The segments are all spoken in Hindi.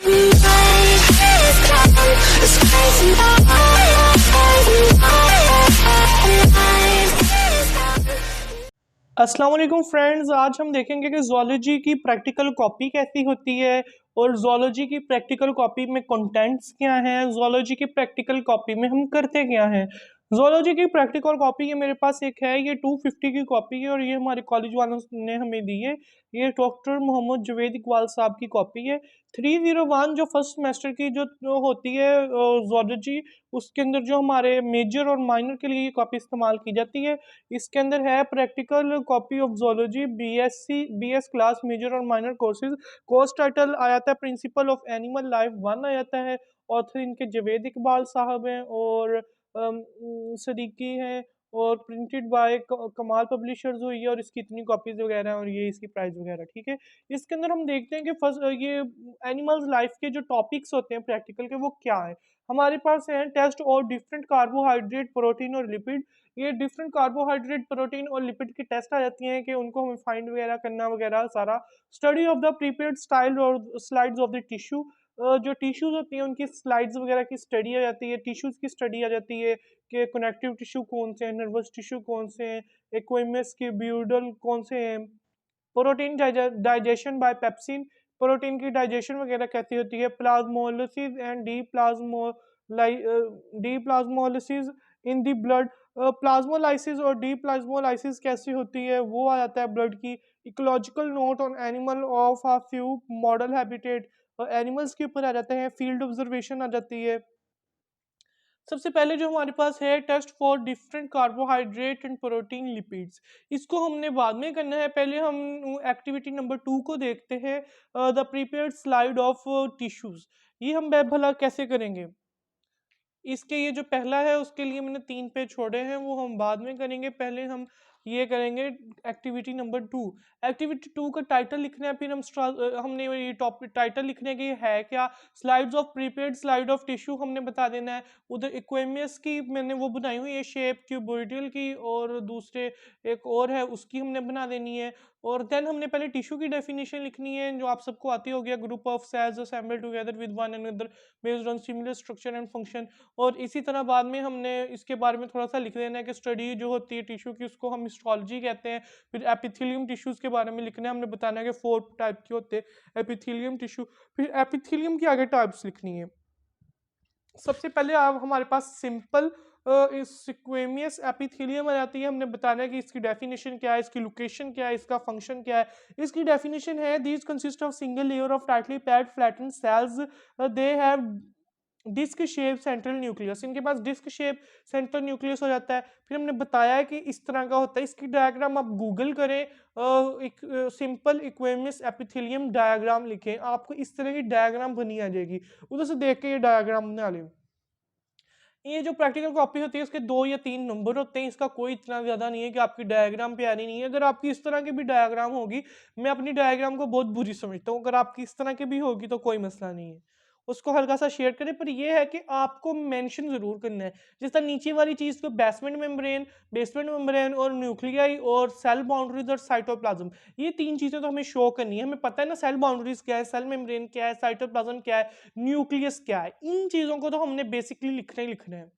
अस्सलाम वालेकुम फ्रेंड्स, आज हम देखेंगे कि ज़ूलॉजी की प्रैक्टिकल कॉपी कैसी होती है और ज़ूलॉजी की प्रैक्टिकल कॉपी में कंटेंट्स क्या हैं, ज़ूलॉजी की प्रैक्टिकल कॉपी में हम करते क्या हैं। ज़ूलॉजी की प्रैक्टिकल कॉपी ये मेरे पास एक है, ये 250 की कॉपी है और ये हमारे कॉलेज वालों ने हमें दी है। ये डॉक्टर मोहम्मद जवेद इकबाल साहब की कॉपी है। 301 जो फर्स्ट सेमेस्टर की जो होती है ज़ूलॉजी, उसके अंदर जो हमारे मेजर और माइनर के लिए ये कॉपी इस्तेमाल की जाती है। इसके अंदर है practical copy of zoology BS class major और माइनर कोर्सेज। कोर्स टाइटल आ जाता है प्रिंसिपल ऑफ एनिमल लाइफ 1 आ जाता है। ऑथर इनके जवेद इकबाल साहब हैं और सदीकी हैं और प्रिंटेड बाय कमाल पब्लिशर्स हुई है और इसकी इतनी कॉपीज वगैरह हैं और ये इसकी प्राइस वगैरह, ठीक है। इसके अंदर हम देखते हैं कि फर्स्ट ये एनिमल्स लाइफ के जो टॉपिक्स होते हैं प्रैक्टिकल के वो क्या है। हमारे पास है टेस्ट और डिफरेंट कार्बोहाइड्रेट प्रोटीन और लिपिड। ये डिफरेंट कार्बोहाइड्रेट प्रोटीन और लिपिड की टेस्ट आ जाती हैं कि उनको हमें फाइंड वगैरह करना वगैरह सारा। Study of the prepared style और स्लाइड्स ऑफ द टिश्यू। जो टिश्यूज होती हैं उनकी स्लाइड्स वगैरह की स्टडी आ जाती है, टिश्यूज की स्टडी आ जाती है कि कनेक्टिव टिश्यू कौन से हैं, नर्वस टिश्यू कौन से हैं, एक्वेमस के ब्यूडल कौन से हैं। Protein digestion bye pepsin, protein की डाइजेशन वगैरह कैसी होती है। Plasmolysis and D plasmolysis in the blood. Plasmolysis और डी प्लाज्मोलाइसिस कैसी होती है वो आ जाता है ब्लड की। Ecological note on animal of a few model habitat, animals के ऊपर आ जाते हैं। फील्ड ऑब्जर्वेशन आ जाती है। सबसे पहले जो हमारे पास है test for different carbohydrate and protein lipids. इसको हमने बाद में करना है, पहले हम एक्टिविटी नंबर 2 को देखते हैं, the prepared slide of tissues. ये हम भला कैसे करेंगे। इसके ये जो पहला है उसके लिए मैंने 3 पेज छोड़े हैं, वो हम बाद में करेंगे। पहले हम ये करेंगे एक्टिविटी नंबर 2। एक्टिविटी 2 का टाइटल लिखना है, फिर हमने ये टॉपिक टाइटल लिखने के है क्या, slides of prepared slide of tissue हमने बता देना है। उधर इक्वेमियस की मैंने वो बनाई हुई है शेप, क्यूबोइडल की, और दूसरे एक और है उसकी हमने बना देनी है। और देन हमने पहले टिश्यू की डेफिनेशन लिखनी है जो आप सबको आती हो गया, group of cells assembled together with one another based on similar structure and function. और इसी तरह बाद में हमने इसके बारे में थोड़ा सा लिख देना है कि स्टडी जो होती है टिश्यू की उसको हम हिस्टोलॉजी कहते हैं। फिर एपिथेलियम टिश्यूज के बारे में लिखना है, हमने बताना है कि 4 टाइप के होते हैं एपिथेलियम टिश्यू। फिर एपिथेलियम की आगे टाइप्स लिखनी है। सबसे पहले आप हमारे पास सिंपल स्क्वेमियस एपिथेलियम आ जाती है। हमने बताना है कि इसकी डेफिनेशन क्या है, इसकी लोकेशन क्या है, इसका फंक्शन क्या है। इसकी डेफिनेशन है these consist of single layer of tightly packed flattened cells, they have disc shape central nucleus. इनके पास डिस्क शेप सेंट्रल न्यूक्लियस हो जाता है। फिर हमने बताया है कि इस तरह का होता है। इसकी डायग्राम आप गूगल करें, एक सिंपल इक्वेमियस एपिथेलियम डायग्राम लिखें, आपको इस तरह की डायग्राम बनी आ जाएगी। उधर से देख के ये डायग्राम बना लें। ये जो प्रैक्टिकल कॉपी होती है इसके 2 या 3 नंबर होते हैं, इसका कोई इतना ज़्यादा नहीं है कि आपकी डायग्राम प्यारी नहीं है। अगर आपकी इस तरह की भी डायग्राम होगी, मैं अपनी डायग्राम को बहुत बुरी समझता हूँ। अगर आपकी इस तरह की भी होगी तो कोई मसला नहीं है, उसको हल्का सा शेयर करें। पर ये है कि आपको मेंशन ज़रूर करना है। जिस तरह नीचे वाली चीज़ को बेसमेंट मेम्ब्रेन और न्यूक्लियाई और सेल बाउंड्रीज और साइटोप्लाज्म, ये 3 चीज़ें तो हमें शो करनी है। हमें पता है ना सेल बाउंड्रीज क्या है, सेल मेम्ब्रेन क्या है, साइटोप्लाज्म क्या है, न्यूक्लियस क्या है। इन चीज़ों को तो हमने बेसिकली लिखना ही लिखना है।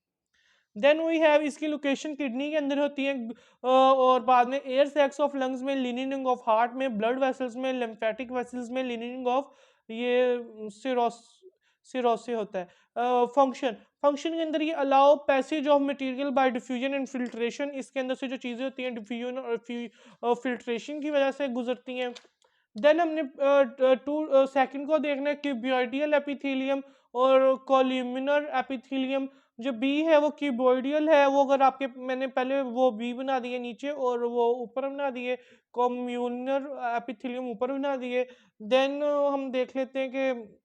देन वी हैव इसकी लोकेशन किडनी के अंदर होती है, और बाद में एयर सैक्स ऑफ लंग्स में, लिनिंग ऑफ हार्ट में, ब्लड वेसल्स में, लिम्फेटिक वेसल्स में, लिनिंग ऑफ ये सिरोस से होता है। फंक्शन फंक्शन के अंदर ये allow passage of material by diffusion and filtration. इसके अंदर से जो चीज़ें होती हैं डिफ्यूजन और फिल्ट्रेशन की वजह से गुजरती हैं। देन हमने सेकंड को देखना है क्यूबॉइडियल एपिथेलियम और कॉल्यूमिनर एपिथेलियम। जो बी है वो क्यूबॉइडियल है, वो अगर आपके मैंने पहले वो बी बना दिए नीचे और वो ऊपर बना दिए, कॉम्यूनर एपिथेलियम ऊपर बना दिए। देन हम देख लेते हैं कि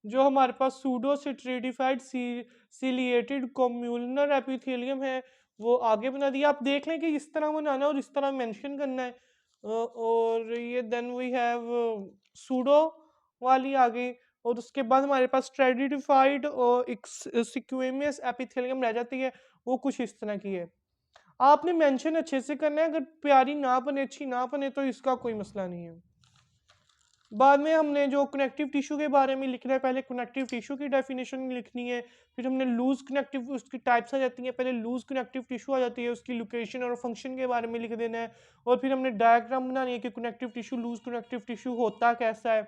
जो हमारे पास सूडो सिट्रीडिफाइड सीलिएटेड कॉम्यूनर एपिथेलियम है वो आगे बना दिया। आप देख लें कि इस तरह बनाना है और इस तरह मेंशन करना है। और ये देन वी हैव सूडो वाली आगे, और उसके बाद हमारे पास स्ट्रेटिफाइड और एक सिक्वेमियस एपिथेलियम रह जाती है, वो कुछ इस तरह की है। आपने मेंशन अच्छे से करना है, अगर प्यारी ना बने अच्छी ना बने तो इसका कोई मसला नहीं है। बाद में हमने जो कनेक्टिव टिश्यू के बारे में लिखना है, पहले कनेक्टिव टिश्यू की डेफिनेशन लिखनी है, फिर हमने लूज़ कनेक्टिव उसकी टाइप्स आ जाती हैं, पहले लूज़ कनेक्टिव टिश्यू आ जाती है, उसकी लोकेशन और फंक्शन के बारे में लिख देना है, और फिर हमने डायग्राम बनानी है कि connective tissue, loose connective tissue होता कैसा है।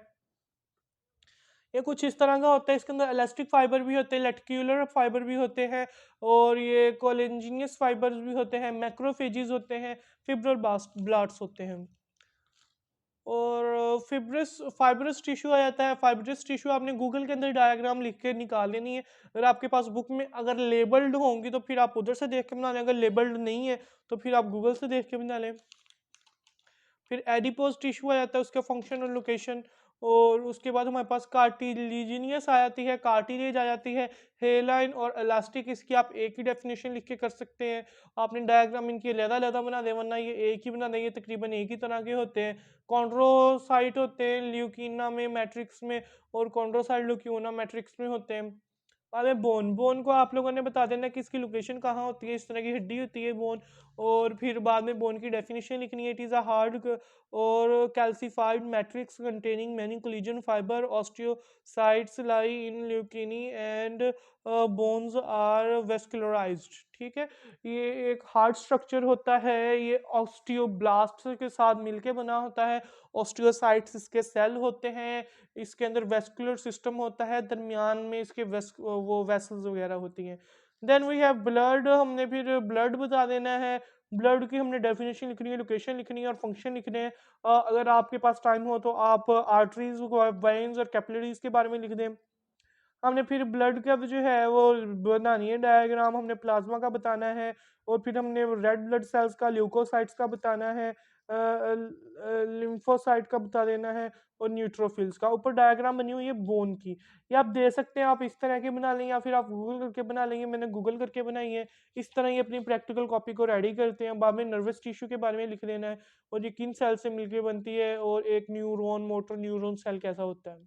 ये कुछ इस तरह का होता है, इसके अंदर इलास्टिक फाइबर भी होते हैं, लेटिक्युलर फाइबर भी होते हैं, और ये कोलेजिनियस फाइबर्स भी होते हैं, मैक्रोफेजेस होते हैं, फिब्रोब्लास्ट ब्लास्ट्स होते हैं। और फिब्रस फाइब्रस टिश्यू आ जाता है। फाइब्रस टिश्यू आपने गूगल के अंदर डायग्राम लिख के निकाल लेनी है। अगर आपके पास बुक में अगर लेबल्ड होंगी तो फिर आप उधर से देख के बना लें, अगर लेबल्ड नहीं है तो फिर आप गूगल से देख के बना लें। फिर एडिपोज टिश्यू आ जाता है, उसका फंक्शन और लोकेशन। और उसके बाद हमारे पास कार्टिलिजिनियस आ जाती है, कार्टिलेज आ जाती है, हेलाइन और इलास्टिक। इसकी आप एक ही डेफिनेशन लिख के कर सकते हैं। आपने डायग्राम इनकी अलग-अलग बना दें, वरना ये एक ही बना देंगे, तकरीबन एक ही तरह के होते हैं। कॉन्ड्रोसाइट होते हैं ल्यूकीना में, मैट्रिक्स में, और कॉन्ड्रोसाइट ल्यूकियोना मैट्रिक्स में होते हैं। अरे बोन बोन को आप लोगों ने बता देना कि इसकी लोकेशन कहाँ होती है, इस तरह की हड्डी होती है बोन। और फिर बाद में बोन की डेफिनेशन लिखनी है, इट इज़ अ हार्ड और calcified matrix containing many collagen fibre, osteocytes lie in lacunae and bones are vascularised. ठीक है, ये एक हार्ड स्ट्रक्चर होता है, ये ऑस्टियोब्लास्ट के साथ मिलके बना होता है। ऑस्टियोसाइट्स इसके सेल होते हैं, इसके अंदर वेस्कुलर सिस्टम होता है, दरमियान में इसके वो वेसल्स वगैरह होती हैं। देन वी हैव ब्लड, हमने फिर ब्लड बता देना है। ब्लड की हमने डेफिनेशन लिखनी है, लोकेशन लिखनी है और फंक्शन लिखने हैं। अगर आपके पास टाइम हो तो आप आर्टरीज, वेन्स और कैपिलरीज के बारे में लिख दें। हमने फिर ब्लड का जो है वो बनानी है डायग्राम, हमने प्लाज्मा का बताना है, और फिर हमने रेड ब्लड सेल्स का, ल्यूकोसाइट्स का बताना है, लिम्फोसाइट का बता देना है, और न्यूट्रोफिल्स का। ऊपर डायग्राम बनी हुई है बोन की, ये आप दे सकते हैं, आप इस तरह के बना लें या फिर आप गूगल करके बना लेंगे, मैंने गूगल करके बनाई है। इस तरह ही अपनी प्रैक्टिकल कॉपी को रेडी करते हैं। बाद में नर्वस टिश्यू के बारे में लिख देना है, और ये किन सेल से मिलकर बनती है, और एक न्यूरॉन, मोटर न्यूरॉन सेल कैसा होता है।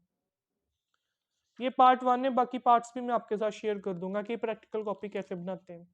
ये पार्ट 1 है, बाकी पार्ट्स भी मैं आपके साथ शेयर कर दूँगा कि प्रैक्टिकल कॉपी कैसे बनाते हैं।